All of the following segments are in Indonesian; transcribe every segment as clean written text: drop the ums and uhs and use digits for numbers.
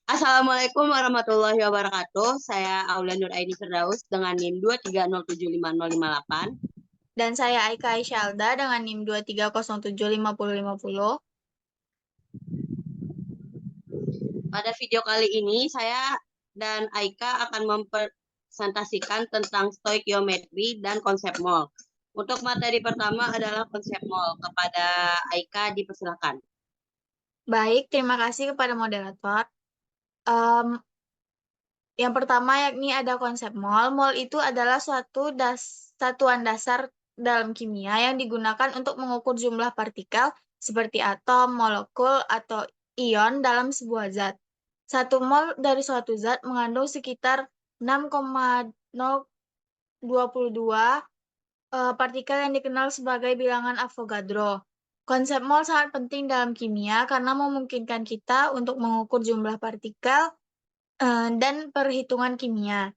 Assalamualaikum warahmatullahi wabarakatuh. Saya Aulia Nuraini Firdaus dengan NIM 230750058. Dan saya Aika Aisyalda dengan NIM 23075050. Pada video kali ini saya dan Aika akan mempresentasikan tentang stoikiometri dan konsep mol. Untuk materi pertama adalah konsep mol. Kepada Aika dipersilakan. Baik, terima kasih kepada moderator. Em, yang pertama yakni ada konsep mol. Mol itu adalah suatu satuan dasar dalam kimia yang digunakan untuk mengukur jumlah partikel seperti atom, molekul, atau ion dalam sebuah zat. Satu mol dari suatu zat mengandung sekitar 6,022 partikel yang dikenal sebagai bilangan Avogadro. Konsep mol sangat penting dalam kimia karena memungkinkan kita untuk mengukur jumlah partikel dan perhitungan kimia.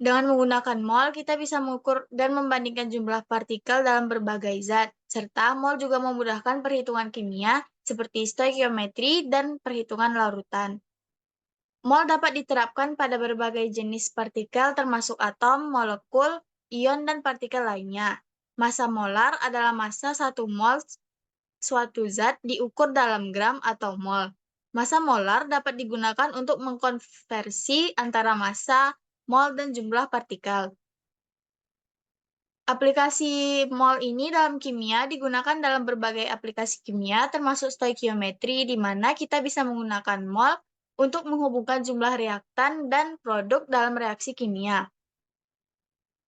Dengan menggunakan mol, kita bisa mengukur dan membandingkan jumlah partikel dalam berbagai zat, serta mol juga memudahkan perhitungan kimia seperti stoikiometri dan perhitungan larutan. Mol dapat diterapkan pada berbagai jenis partikel termasuk atom, molekul, ion, dan partikel lainnya. Massa molar adalah massa 1 mol suatu zat diukur dalam gram atau mol. Massa molar dapat digunakan untuk mengkonversi antara massa, mol, dan jumlah partikel. Aplikasi mol ini dalam kimia digunakan dalam berbagai aplikasi kimia termasuk stoikiometri di mana kita bisa menggunakan mol untuk menghubungkan jumlah reaktan dan produk dalam reaksi kimia.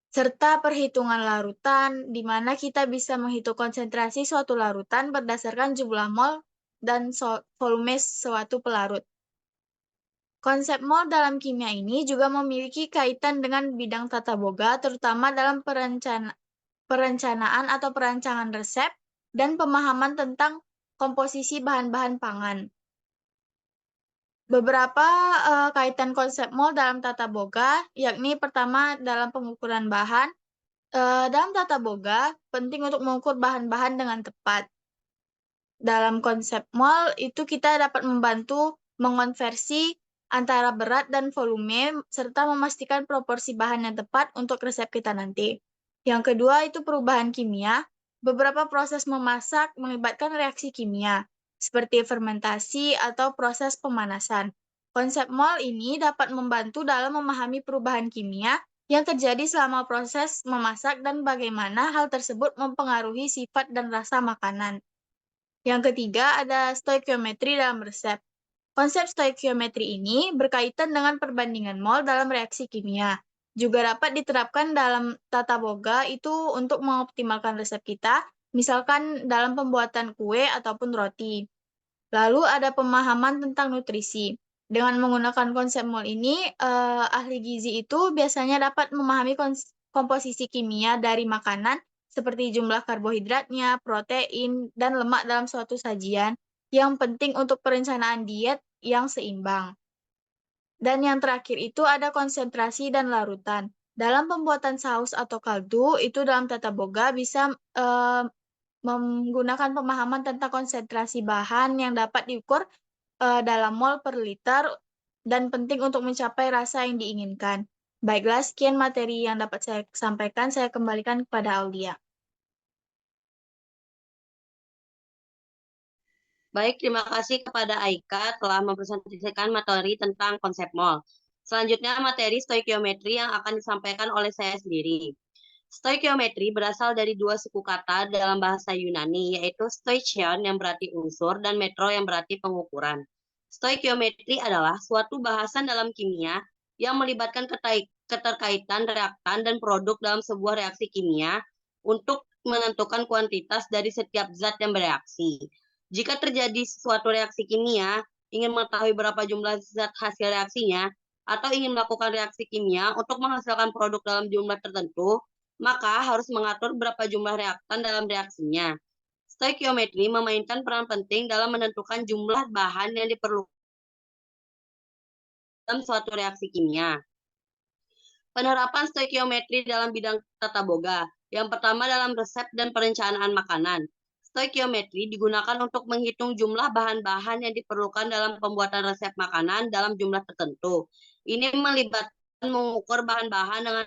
Serta perhitungan larutan, di mana kita bisa menghitung konsentrasi suatu larutan berdasarkan jumlah mol dan volume suatu pelarut. Konsep mol dalam kimia ini juga memiliki kaitan dengan bidang tata boga, terutama dalam perencanaan atau perancangan resep dan pemahaman tentang komposisi bahan-bahan pangan. Beberapa kaitan konsep mol dalam tata boga, yakni pertama dalam pengukuran bahan. Dalam tata boga, penting untuk mengukur bahan-bahan dengan tepat. Dalam konsep mol, itu kita dapat membantu mengonversi antara berat dan volume, serta memastikan proporsi bahan yang tepat untuk resep kita nanti. Yang kedua, itu perubahan kimia. Beberapa proses memasak melibatkan reaksi kimia, seperti fermentasi atau proses pemanasan. Konsep mol ini dapat membantu dalam memahami perubahan kimia yang terjadi selama proses memasak dan bagaimana hal tersebut mempengaruhi sifat dan rasa makanan. Yang ketiga ada stoikiometri dalam resep. Konsep stoikiometri ini berkaitan dengan perbandingan mol dalam reaksi kimia. Juga dapat diterapkan dalam tata boga itu untuk mengoptimalkan resep kita, misalkan dalam pembuatan kue ataupun roti. Lalu ada pemahaman tentang nutrisi. Dengan menggunakan konsep mol ini, ahli gizi itu biasanya dapat memahami komposisi kimia dari makanan seperti jumlah karbohidratnya, protein, dan lemak dalam suatu sajian yang penting untuk perencanaan diet yang seimbang. Dan yang terakhir itu ada konsentrasi dan larutan. Dalam pembuatan saus atau kaldu, itu dalam tata boga bisa menggunakan pemahaman tentang konsentrasi bahan yang dapat diukur dalam mol per liter dan penting untuk mencapai rasa yang diinginkan. Baiklah, sekian materi yang dapat saya sampaikan. Saya kembalikan kepada Aulia. Baik, terima kasih kepada Aika telah mempresentasikan materi tentang konsep mol. Selanjutnya materi stoikiometri yang akan disampaikan oleh saya sendiri. Stoikiometri berasal dari dua suku kata dalam bahasa Yunani, yaitu stoichion yang berarti unsur dan metro yang berarti pengukuran. Stoikiometri adalah suatu bahasan dalam kimia yang melibatkan keterkaitan reaktan dan produk dalam sebuah reaksi kimia untuk menentukan kuantitas dari setiap zat yang bereaksi. Jika terjadi suatu reaksi kimia, ingin mengetahui berapa jumlah zat hasil reaksinya, atau ingin melakukan reaksi kimia untuk menghasilkan produk dalam jumlah tertentu, maka harus mengatur berapa jumlah reaktan dalam reaksinya. Stoikiometri memainkan peran penting dalam menentukan jumlah bahan yang diperlukan dalam suatu reaksi kimia. Penerapan stoikiometri dalam bidang tata boga. Yang pertama dalam resep dan perencanaan makanan. Stoikiometri digunakan untuk menghitung jumlah bahan-bahan yang diperlukan dalam pembuatan resep makanan dalam jumlah tertentu. Ini melibatkan mengukur bahan-bahan dengan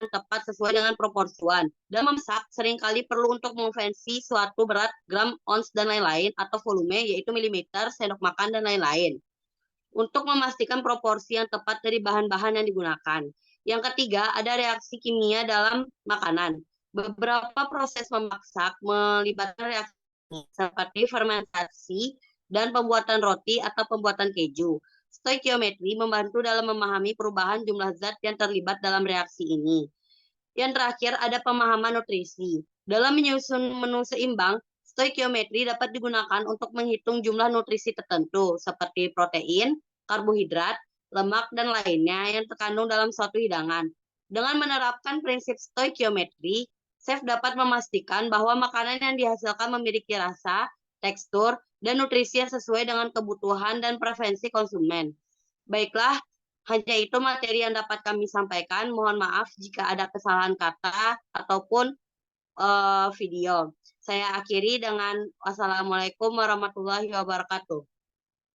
tepat sesuai dengan proporsian. Dalam memasak, seringkali perlu untuk mengonversi suatu berat, gram, ons, dan lain-lain, atau volume, yaitu milimeter, sendok makan, dan lain-lain, untuk memastikan proporsi yang tepat dari bahan-bahan yang digunakan. Yang ketiga, ada reaksi kimia dalam makanan. Beberapa proses memasak melibatkan reaksi seperti fermentasi dan pembuatan roti atau pembuatan keju. Stoikiometri membantu dalam memahami perubahan jumlah zat yang terlibat dalam reaksi ini. Yang terakhir, ada pemahaman nutrisi. Dalam menyusun menu seimbang, stoikiometri dapat digunakan untuk menghitung jumlah nutrisi tertentu, seperti protein, karbohidrat, lemak, dan lainnya yang terkandung dalam suatu hidangan. Dengan menerapkan prinsip stoikiometri, chef dapat memastikan bahwa makanan yang dihasilkan memiliki rasa, tekstur, dan nutrisi yang sesuai dengan kebutuhan dan preferensi konsumen. Baiklah, hanya itu materi yang dapat kami sampaikan. Mohon maaf jika ada kesalahan kata ataupun video. Saya akhiri dengan wassalamualaikum warahmatullahi wabarakatuh.